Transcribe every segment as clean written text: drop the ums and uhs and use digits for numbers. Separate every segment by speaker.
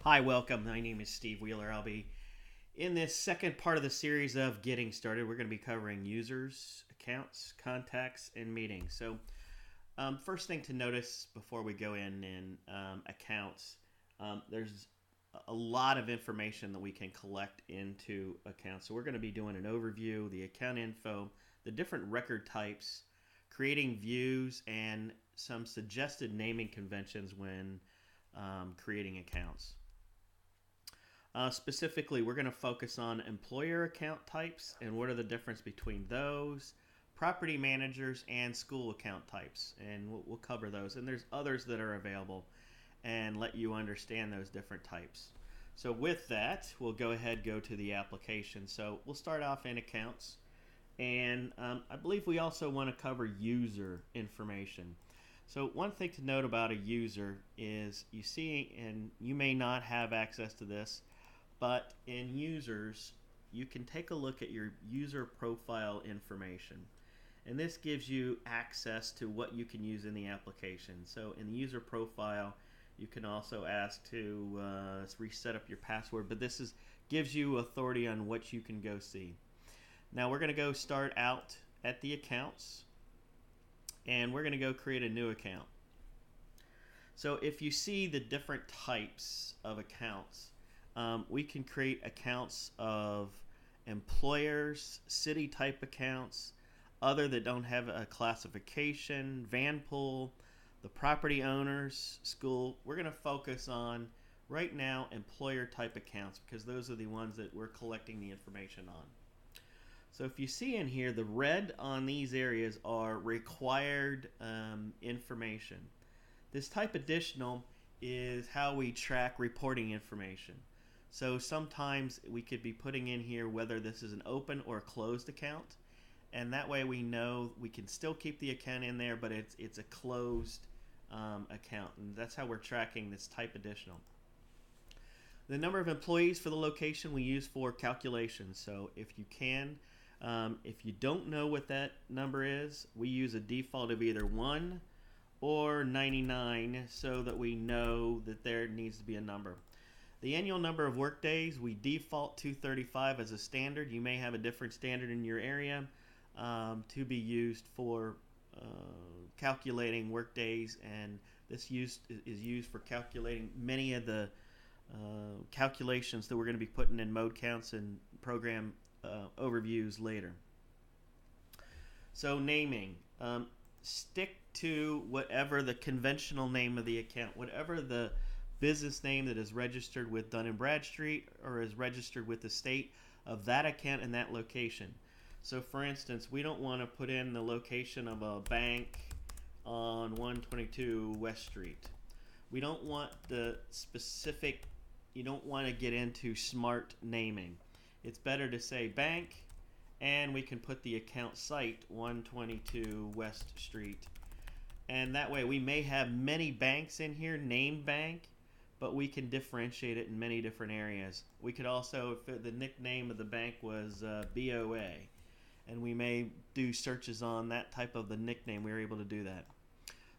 Speaker 1: Hi, welcome. My name is Steve Wheeler. I'll be in this second part of the series of Getting Started. We're going to be covering users, accounts, contacts, and meetings. First thing to notice before we go in accounts, there's a lot of information that we can collect into accounts. So we're going to be doing an overview, the account info, the different record types, creating views, and some suggested naming conventions when creating accounts. Specifically, we're going to focus on employer account types and what are the difference between those, property managers, and school account types. And we'll cover those. And there's others that are available and let you understand those different types. So with that, we'll go to the application. So we'll start off in accounts. And I believe we also want to cover user information. So one thing to note about a user is you see, and you may not have access to this, but in users, you can take a look at your user profile information. And this gives you access to what you can use in the application. So in the user profile, you can also ask to reset up your password, but gives you authority on what you can go see. Now we're going to go start out at the accounts, and we're going to go create a new account. So if you see the different types of accounts, we can create accounts of employers, city type accounts, other that don't have a classification, van pool, the property owners, school. We're going to focus on right now employer type accounts because those are the ones that we're collecting the information on. So if you see in here, the red on these areas are required information. This type additional is how we track reporting information. So sometimes we could be putting in here whether this is an open or a closed account, and that way we know we can still keep the account in there, but it's a closed account, and that's how we're tracking this type additional. The number of employees for the location we use for calculations. So if you don't know what that number is, we use a default of either 1 or 99 so that we know that there needs to be a number. The annual number of work days, we default to 35 as a standard. You may have a different standard in your area to be used for calculating work days, and this is used for calculating many of the calculations that we're going to be putting in mode counts and program overviews later. So naming, stick to whatever the conventional name of the account, whatever the business name that is registered with Dun & Bradstreet or is registered with the state of that account and that location. So for instance, we don't want to put in the location of a bank on 122 West Street. We don't want the specific, you don't want to get into smart naming. It's better to say bank, and we can put the account site 122 West Street. And that way we may have many banks in here, named bank, but we can differentiate it in many different areas. We could also, if the nickname of the bank was BOA, and we may do searches on that type of the nickname, we were able to do that.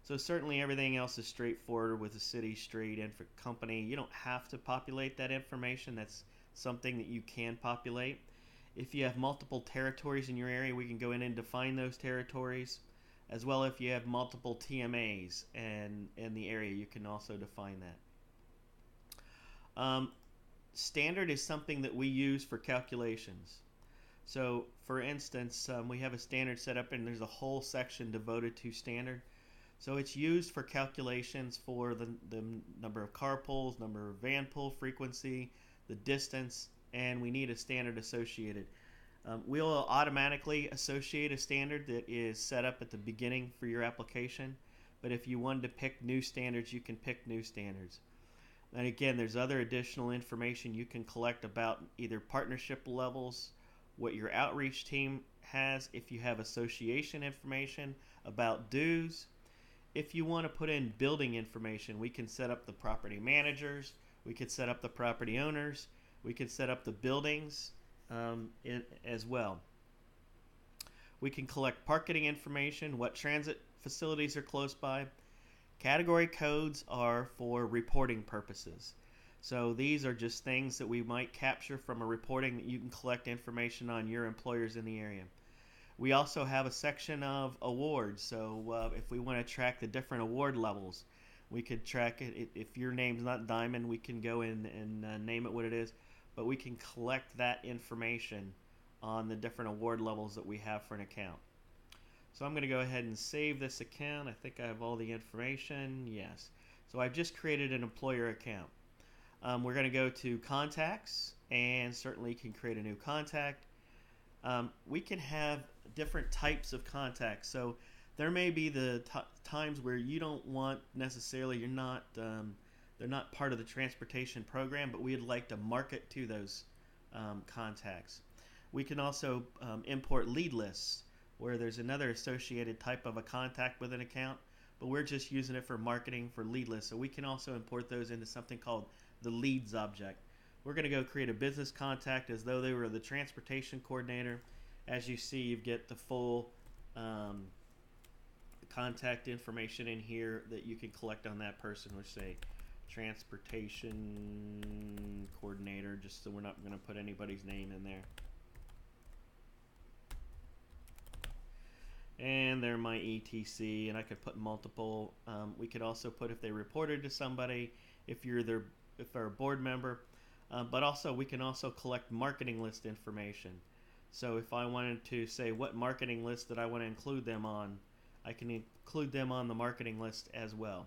Speaker 1: So certainly everything else is straightforward with the city, street, and for company. You don't have to populate that information. That's something that you can populate. If you have multiple territories in your area, we can go in and define those territories. As well, if you have multiple TMAs and in the area, you can also define that. Standard is something that we use for calculations. So for instance, we have a standard set up and there's a whole section devoted to standard. So it's used for calculations for the number of car pulls, number of van pull frequency, the distance, and we need a standard associated. We'll automatically associate a standard that is set up at the beginning for your application, but if you wanted to pick new standards, you can pick new standards. And again, there's other additional information you can collect about either partnership levels, what your outreach team has, if you have association information, about dues. If you want to put in building information, we can set up the property managers, we could set up the property owners, we could set up the buildings as well. We can collect parking information, what transit facilities are close by. Category codes are for reporting purposes. So these are just things that we might capture from a reporting that you can collect information on your employers in the area. We also have a section of awards. So if we want to track the different award levels, we could track it. If your name's not Diamond, we can go in and name it what it is. But we can collect that information on the different award levels that we have for an account. So I'm going to go ahead and save this account. I think I have all the information. Yes. So I've just created an employer account. We're going to go to contacts, and certainly can create a new contact. We can have different types of contacts. So there may be the times where you don't want necessarily, they're not part of the transportation program, but we'd like to market to those contacts. We can also import lead lists, where there's another associated type of a contact with an account, but we're just using it for marketing for lead lists. So we can also import those into something called the leads object. We're going to go create a business contact as though they were the transportation coordinator. As you see, you get the full contact information in here that you can collect on that person. Let's say transportation coordinator, just so we're not going to put anybody's name in there. And they're my ETC, and I could put multiple. We could also put if they reported to somebody, if they're a board member, but also we can also collect marketing list information. So if I wanted to say what marketing list that I want to include them on, I can include them on the marketing list as well.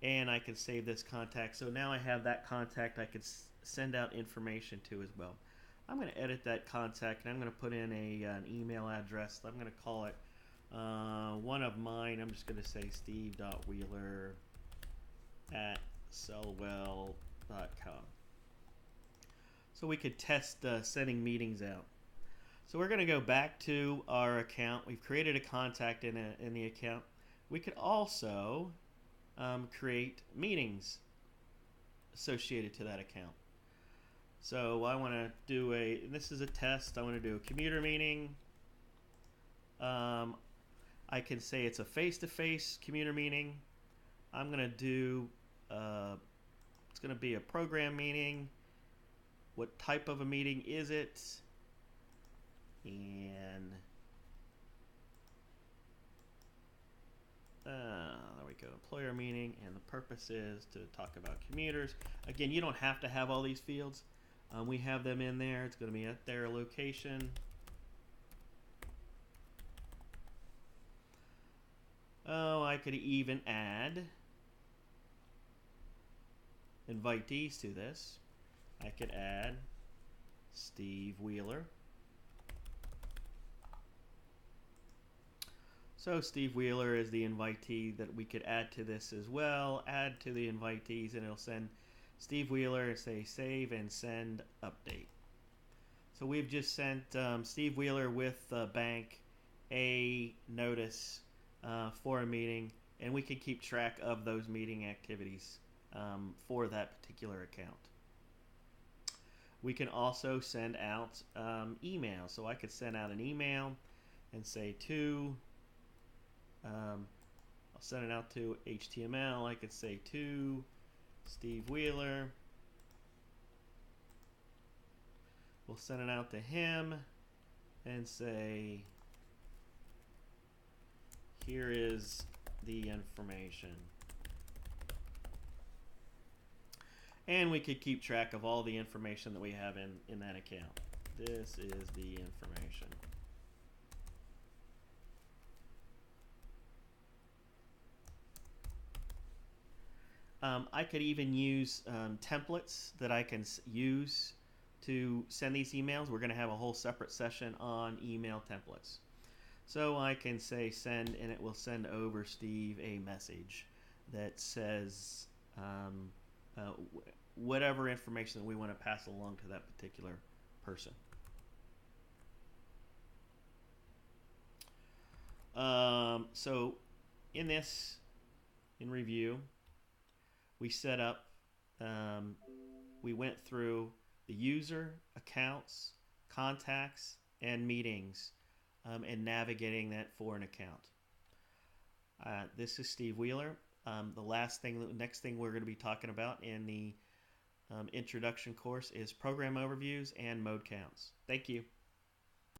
Speaker 1: And I can save this contact. So now I have that contact I could send out information to as well. I'm going to edit that contact, and I'm going to put in an email address. I'm going to call it one of mine. I'm just going to say steve.wheeler@sellwell.com. So we could test sending meetings out. So we're going to go back to our account. We've created a contact in the account. We could also create meetings associated to that account. So I want to do this is a test. I want to do a commuter meeting. I can say it's a face-to-face commuter meeting. I'm going to do, it's going to be a program meeting. What type of a meeting is it? And there we go, employer meeting, and the purpose is to talk about commuters. Again, you don't have to have all these fields. We have them in there. It's going to be at their location. Oh, I could even add invitees to this. I could add Steve Wheeler. So Steve Wheeler is the invitee that we could add to this as well. Add to the invitees, and it'll send Steve Wheeler and say save and send update. So we've just sent Steve Wheeler with the bank a notice for a meeting, and we can keep track of those meeting activities for that particular account. We can also send out email. So I could send out an email and say to, I'll send it out to HTML. I could say to Steve Wheeler. We'll send it out to him and say, here is the information. And we could keep track of all the information that we have in that account. This is the information. I could even use templates that I can use to send these emails. We're going to have a whole separate session on email templates. So I can say send, and it will send over Steve a message that says whatever information that we want to pass along to that particular person. So in review, we set up, we went through the user, accounts, contacts, and meetings, and navigating that for an account. This is Steve Wheeler. The next thing we're going to be talking about in the introduction course is program overviews and mode counts. Thank you.